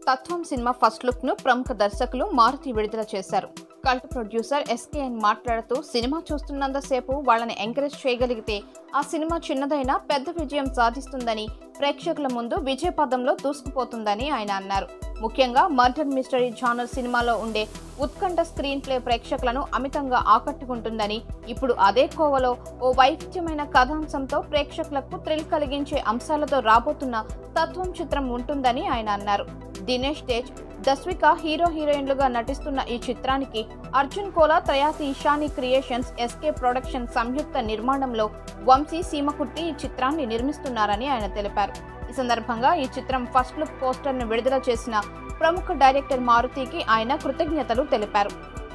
తత్వం cinema first look ను ప్రముఖ దర్శకులు మారుతి విడుదల చేశారు. కల్ట్ ప్రొడ్యూసర్ ఎస్కేఎన్ మాట్లాడుతూ సినిమా చూస్తున్నంతసేపు వాళ్ళని ఎంకరేజ్ చేయగలిగితే ఆ సినిమా చిన్నదైనా పెద్ద విజయం సాధిస్తుందని, ప్రేక్షకుల ముందు విజయ పదంలో దూసుకుపోతుందని ఆయన అన్నారు. ముఖ్యంగా మర్డర్ మిస్టరీ జానర్ సినిమాలో ఉండే ఉత్కంఠ స్క్రీన్ ప్లే ప్రేక్షకులను అమితంగా ఆకట్టుకుంటుందని, ఇప్పుడు అదే కోవలో ఓ వైవిధ్యమైన కథాంశంతో ప్రేక్షకులకు థ్రిల్ కలిగించే అంశాలతో రాబోతున్న తత్వం చిత్రం ఉంటుందని ఆయన అన్నారు. దినేష్ తేజ్, దస్విక హీరో హీరోయిన్లుగా నటిస్తున్న ఈ చిత్రానికి Arjun Kola, Trayati Ishani creations, SK production సంయుక్త నిర్మాణంలో వంశీ సీమకుర్తి ఈ చిత్రాన్ని నిర్మిస్తున్నారని ఆయన తెలిపారు. ఈ సందర్భంగా ఈ చిత్రం ఫస్ట్ లుక్ పోస్టర్ ను విడుదల చేసిన ప్రముఖ డైరెక్టర్ మారుతికి ఆయన కృతజ్ఞతలు తెలిపారు.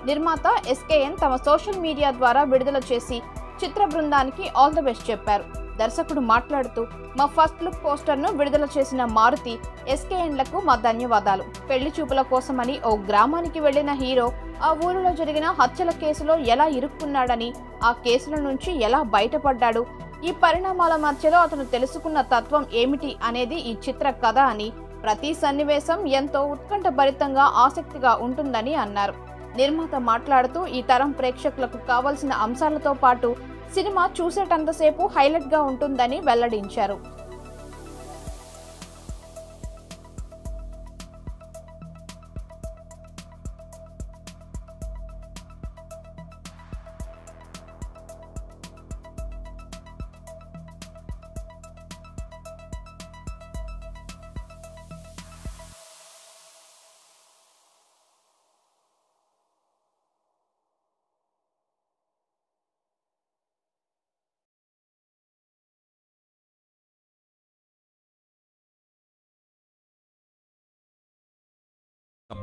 నిర్మాత ఎస్కేఎన్ తమ సోషల్ మీడియా ద్వారా విడుదల చేసి చిత్ర బృందానికి ఆల్ ది బెస్ట్ చెప్పారు. దర్శకుడు మాట్లాడుతూ, మా ఫస్ట్ లుక్ పోస్టర్ ను విడుదల చేసిన మారుతి, ఎస్కేఎన్లకు మా ధన్యవాదాలు. పెళ్లి చూపుల కోసమని ఓ గ్రామానికి వెళ్లిన హీరో ఆ ఊరిలో జరిగిన హత్యల కేసులో ఎలా ఇరుక్కున్నాడని, ఆ కేసుల నుంచి ఎలా బయటపడ్డాడు, ఈ పరిణామాల మధ్యలో అతను తెలుసుకున్న తత్వం ఏమిటి అనేది ఈ చిత్ర కథ అని, ప్రతి సన్నివేశం ఎంతో ఉత్కంఠభరితంగా ఆసక్తిగా ఉంటుందని అన్నారు. నిర్మాత మాట్లాడుతూ, ఈ తరం ప్రేక్షకులకు కావలసిన అంశాలతో పాటు సినిమా చూసేటంతసేపు హైలైట్ గా ఉంటుందని వెల్లడించారు.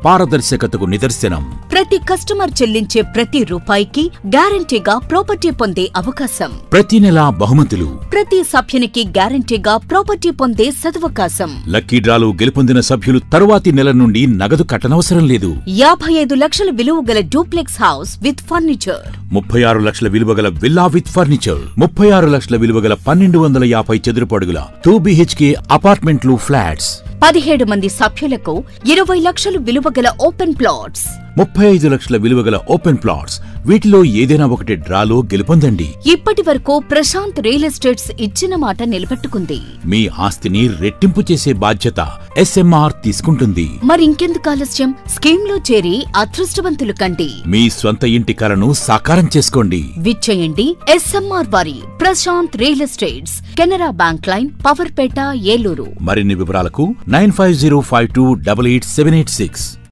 పారదర్శకతకు నిదర్శనం. ప్రతి కస్టమర్ చెల్లించే ప్రతి రూపాయికి గ్యారంటీగా ప్రాపర్టీ పొందే అవకాశం. ప్రతి నెలా బహుమతులు. ప్రతి సభ్యునికి గ్యారంటీగా ప్రాపర్టీ పొందే సదవకాశం. లక్కీ డ్రాలు గెలుపొందిన సభ్యులు తరువాతి నెల నుండి నగదు కట్టనవసరం లేదు. 55 లక్షల విలువ గల డూప్లెక్స్ హౌస్ విత్ ఫర్నిచర్. 36 లక్షల విలువ గల విల్లా విత్ ఫర్నిచర్. 36 లక్షల విలువ గల 1250 చదురపు అడుగుల 2 BHK అపార్ట్మెంట్లు, ఫ్లాట్స్. 17 మంది సభ్యులకు 20 లక్షలు విలువ గల ఓపెన్ ప్లాట్స్. 35 లక్షల విలువ గల ఓపెన్ ప్లాట్స్. వీటిలో ఏదైనా ఒకటి డ్రాలో గెలుపొందండి. ఇప్పటి వరకు ప్రశాంత్ రియల్ ఎస్టేట్స్ ఇచ్చిన మాట నిలబెట్టుకుంది. మీ ఆస్తిని రెట్టింపు చేసే బాధ్యత SMR తీసుకుంటుంది. మరింకెందుకు ఆలస్యం? స్కీమ్ లో చేరి అదృష్టవంతులు కండి. మీ స్వంత ఇంటి కలను సాకారం చేసుకోండి. విచ్చేయండి SMR వారి Prashant real estates, Canara bank line, Powerpet, Eluru. మరిన్ని వివరాలకు 9505288786.